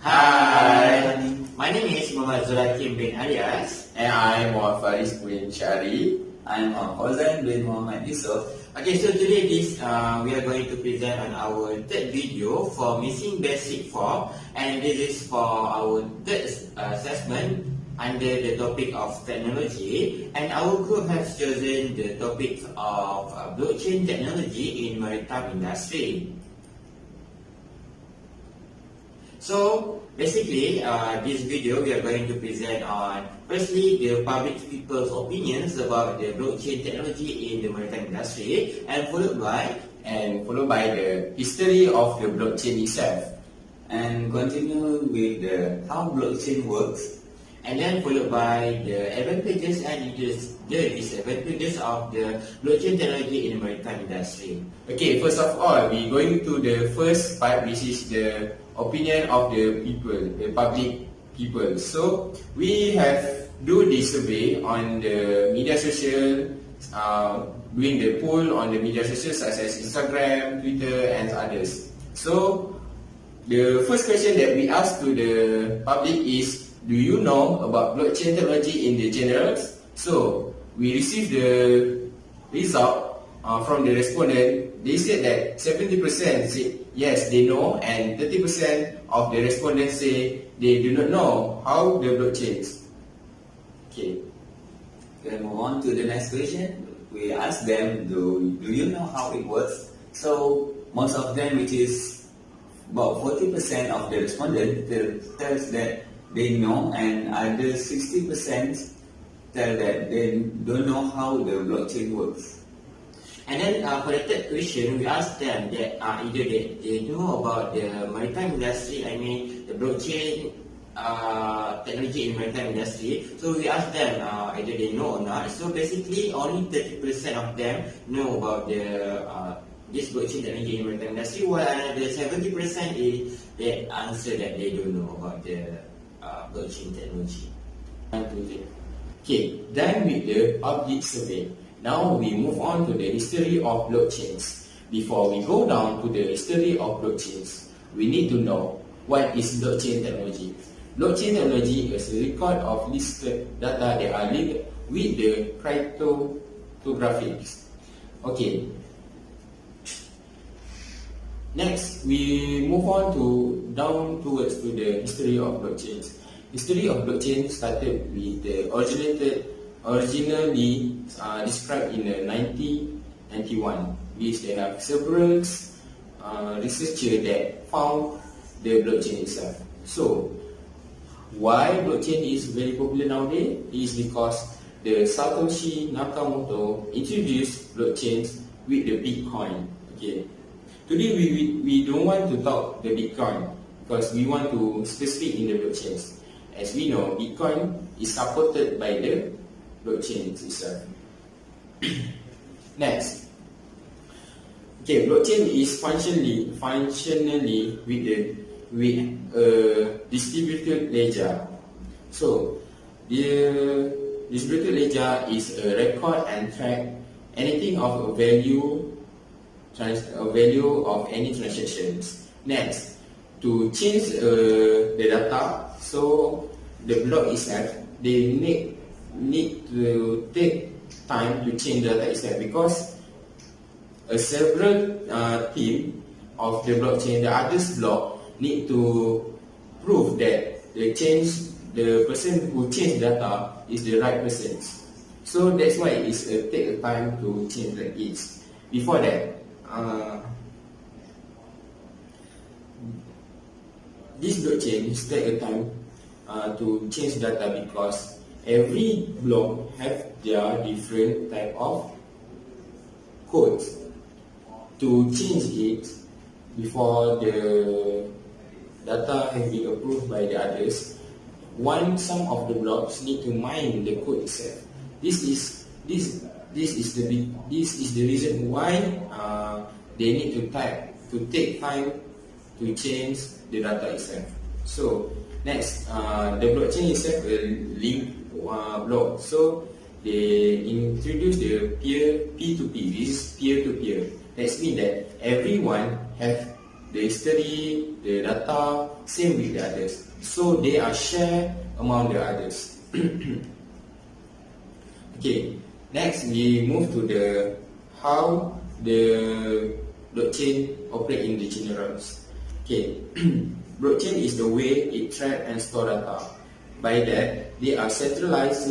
Hi, my name is Mb4 bin Alias. And I'm Mb4 bin Shari. I'm Fauzan bin Muhammad Yusof. Okay, so today we are going to present on our third video for missing basic 4, and this is for our third assessment under the topic of technology, and our group has chosen the topic of blockchain technology in maritime industry. So basically, this video we are going to present on firstly the public people's opinions about the blockchain technology in the maritime industry, and followed by the history of the blockchain itself, And continue with the how blockchain works. and then followed by the advantages and the disadvantages of the blockchain technology in the maritime industry. Okay, first of all, we're going to the first part, which is the opinion of the people, the public people. So we have do this survey on the media social, doing the poll on the media social such as Instagram, Twitter, and others. So the first question that we ask to the public is, do you know about blockchain technology in the general? So we received the result from the respondent. They said that 70% say yes, they know, and 30% of the respondents say they do not know how the blockchain is. Okay. Then move on to the next question. We ask them, do you know how it works? So most of them, which is about 40% of the respondents, tells that they know, and other 60% tell that they don't know how the blockchain works. And then for the third question, we asked them that either they know about the maritime industry, I mean the blockchain technology in maritime industry. So we asked them either they know or not. So basically, only 30% of them know about the this blockchain technology in maritime industry, while the 70% is they answer that they don't know about the blockchain technology. Okay, done with the public survey. Now we move on to the history of blockchains. Before we go down to the history of blockchains, we need to know what is blockchain technology. Blockchain technology is a record of listed data that are linked with the cryptography. Okay. Next, we move on down towards to the history of blockchains. History of blockchain started with the originally described in 1991, which they have several researchers that found the blockchain itself. So, why blockchain is very popular nowadays is because the Satoshi Nakamoto introduced blockchains with the Bitcoin. Okay. Today we don't want to talk the Bitcoin because we want to specific in the blockchains. As we know, Bitcoin is supported by the blockchain itself. Next, okay, blockchain is functionally with a distributed ledger. So, the distributed ledger is a record and track anything of a value of any transactions. Next, to change the data, so the block itself, they need to take time to change the data itself, because several team of the blockchain, the others block, need to prove that the person who changed data is the right person. So that's why it's take time to change the keys. Before that, this blockchain take a time to change data, because every block have their different type of codes. To change it before the data has been approved by the others, some of the blocks need to mine the code itself. This is the reason why they need to take time to change the data itself. So next, the blockchain itself will link block. So they introduce the P2P. This is peer-to-peer. That means that everyone have the history, the data, same with the others. So they are shared among the others. Okay, next we move to the how the blockchain operate in the generals. Okay, blockchain is the way it track and store data. By that, they are centralized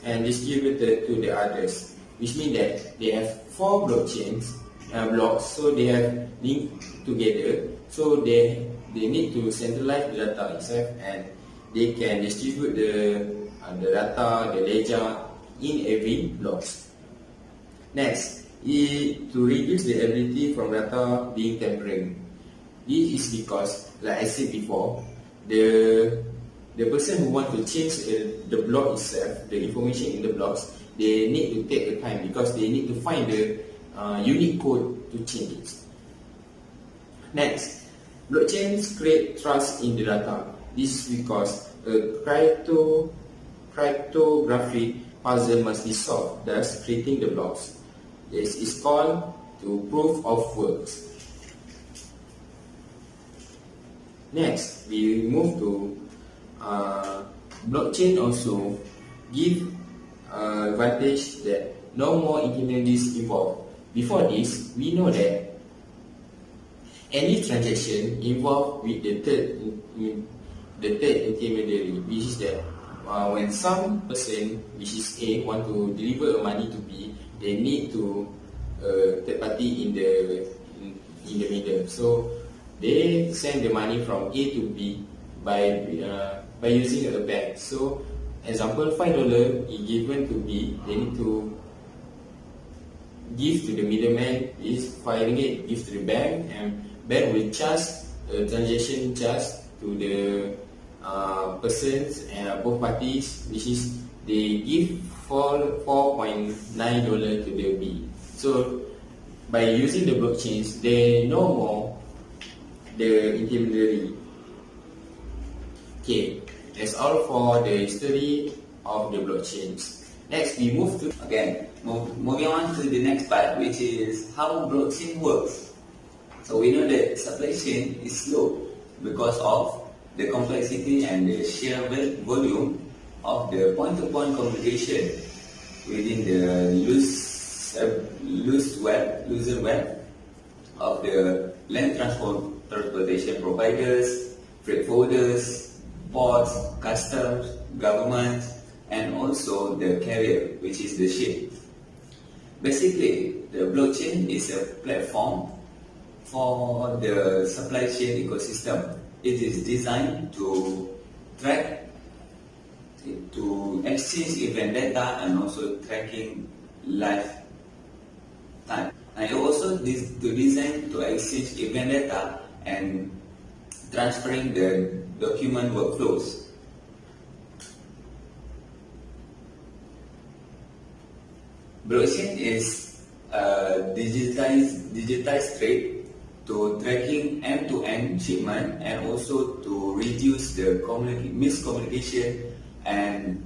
and distributed to the others, which means that they have four blockchains blocks, so they have linked together. So they need to centralize the data itself, and they can distribute the data, the ledger in every blocks. Next, to reduce the ability from data being tampering. This is because, like I said before, the person who want to change the block itself, the information in the blocks, they need to take the time because they need to find the unique code to change it. Next, blockchains create trust in the data. This is because a cryptographic puzzle must be solved, thus creating the blocks. This is called to proof of works. Next, we move to blockchain also give advantage that no more intermediaries involved. Before this, we know that any transaction involved with the third intermediary, which is that when some person, which is A, want to deliver money to B, they need to third party in the middle. So they send the money from A to B by using a bank. So example, $5 is given to B, they need to give to the middleman is 5 ringgit, give to the bank, and bank will charge a transaction charge to the persons and both parties, which is they give $4.9 to the B. So by using the blockchains, they know more the intermediary. Okay, that's all for the history of the blockchains. Next, we move to moving on to the next part, which is how blockchain works. So we know that supply chain is slow because of the complexity and the sheer volume of the point-to-point communication within the loose web of the land transportation providers, freight forwarders, ports, customs, governments, and also the carrier, which is the ship. Basically, the blockchain is a platform for the supply chain ecosystem. It is designed to track, to exchange event data, and also tracking live time. And also designed to exchange event data and transferring the document workflows. Blockchain is a digitized trade to tracking end-to-end shipment and also to reduce the miscommunication and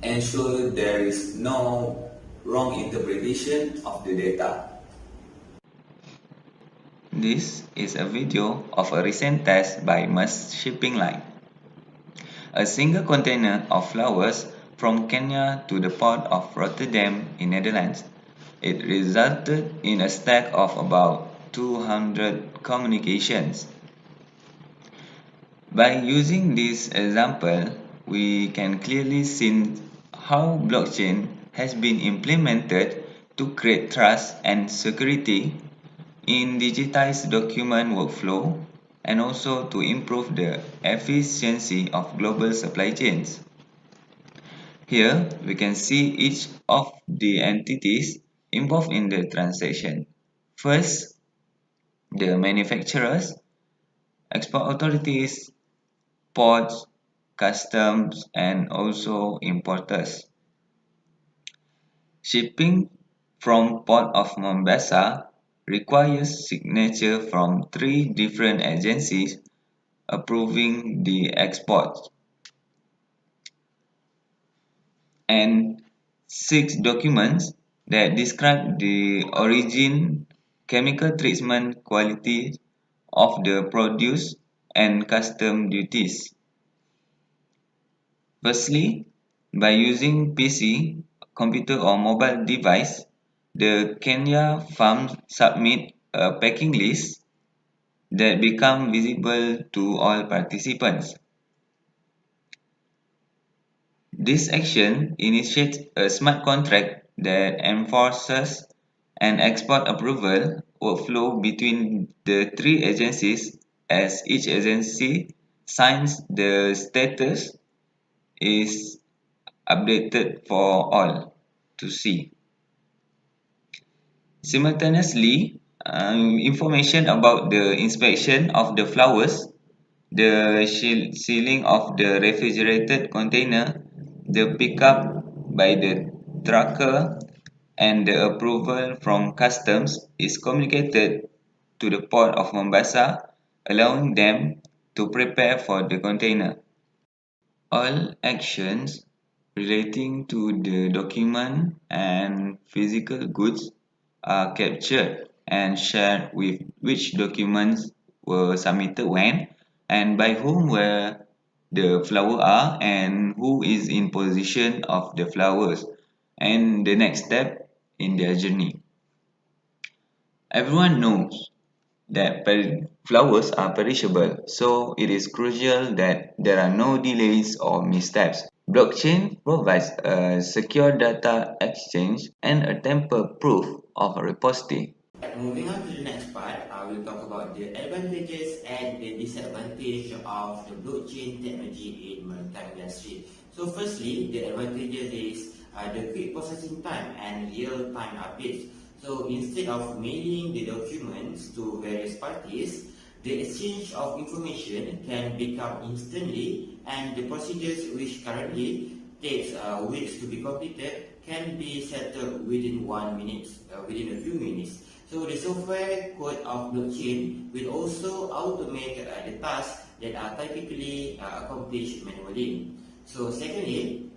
ensure there is no wrong interpretation of the data. This is a video of a recent test by Maersk Shipping Line. A single container of flowers from Kenya to the port of Rotterdam in Netherlands. It resulted in a stack of about 200 communications. By using this example, we can clearly see how blockchain has been implemented to create trust and security in digitized document workflow and also to improve the efficiency of global supply chains. Here, we can see each of the entities involved in the transaction. First, the manufacturers, export authorities, ports, customs, and also importers. Shipping from Port of Mombasa requires signature from 3 different agencies approving the export and 6 documents that describe the origin, chemical treatment, quality, of the produce and custom duties. Firstly, by using PC, computer or mobile device, the Kenya farms submit a packing list that become visible to all participants. This action initiates a smart contract that enforces an export approval workflow between the three agencies as each agency signs the status is updated for all to see. Simultaneously, information about the inspection of the flowers, the sealing of the refrigerated container, the pickup by the trucker, and the approval from customs is communicated to the port of Mombasa, allowing them to prepare for the container. All actions relating to the document and physical goods are captured and shared with which documents were submitted when and by whom where the flowers are and who is in possession of the flowers and the next step in their journey. Everyone knows that flowers are perishable, so it is crucial that there are no delays or missteps. Blockchain provides a secure data exchange and a tamper-proof of a repository. Moving on to the next part, we'll talk about the advantages and the disadvantage of the blockchain technology in maritime industry. So firstly, the advantages is the quick processing time and real-time updates. So instead of mailing the documents to various parties, the exchange of information can become instantly, and the procedures which currently takes weeks to be completed can be settled within 1 minute, within a few minutes. So the software code of blockchain will also automate the tasks that are typically accomplished manually. So secondly,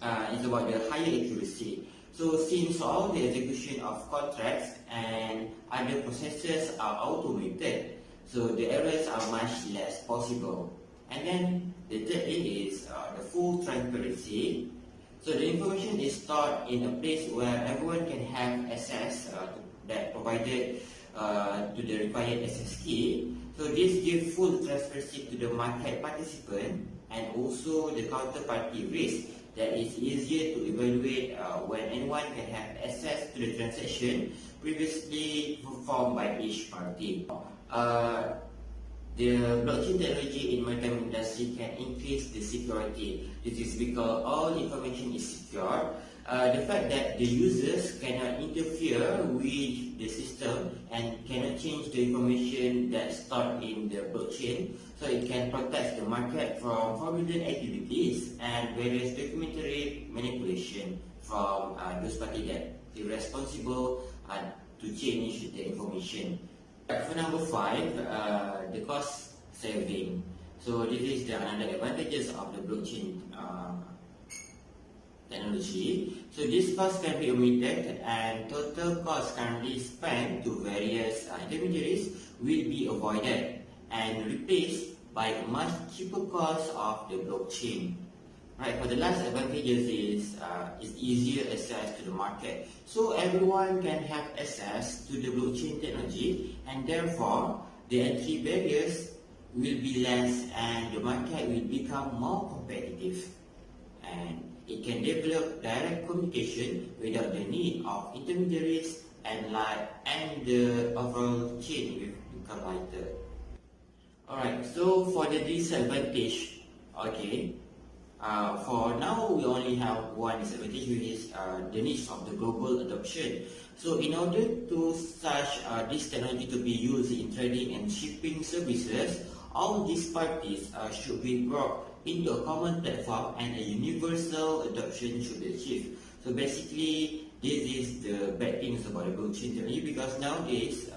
it's about the higher accuracy. So since all the execution of contracts and other processes are automated, so the errors are much less possible. And then the third thing is the full transparency. So the information is stored in a place where everyone can have access that provided to the required access key. So this gives full transparency to the market participant and also the counterparty risk that is easier to evaluate when anyone can have access to the transaction previously performed by each party. The blockchain technology in maritime industry can increase the security. This is because all information is secure. The fact that the users cannot interfere with the system and cannot change the information that's stored in the blockchain, so it can protect the market from fraudulent activities and various documentary manipulation from those parties that are responsible to change the information. For number 5, the cost saving. So this is the another advantages of the blockchain technology. So this cost can be omitted and total cost currently spent to various intermediaries will be avoided and replaced by a much cheaper cost of the blockchain. Right, for the last advantages is easier access to the market. So everyone can have access to the blockchain technology and therefore the entry barriers will be less and the market will become more competitive. And it can develop direct communication without the need of intermediaries and the overall chain will become lighter. Alright, so for the disadvantage, okay. For now, we only have one disadvantage, which is the needs of the global adoption. So, in order to such this technology to be used in trading and shipping services, all these parties should be brought into a common platform and a universal adoption should be achieved. So, basically, this is the bad things about the blockchain technology because nowadays,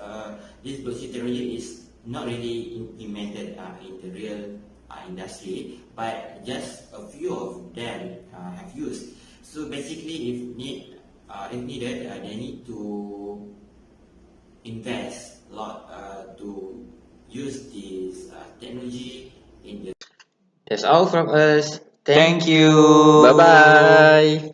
this blockchain technology is not really implemented in the real industry, but just a few of them have used. So basically, if needed, they need to invest a lot to use this technology in the. That's all from us. Thank you. Bye bye.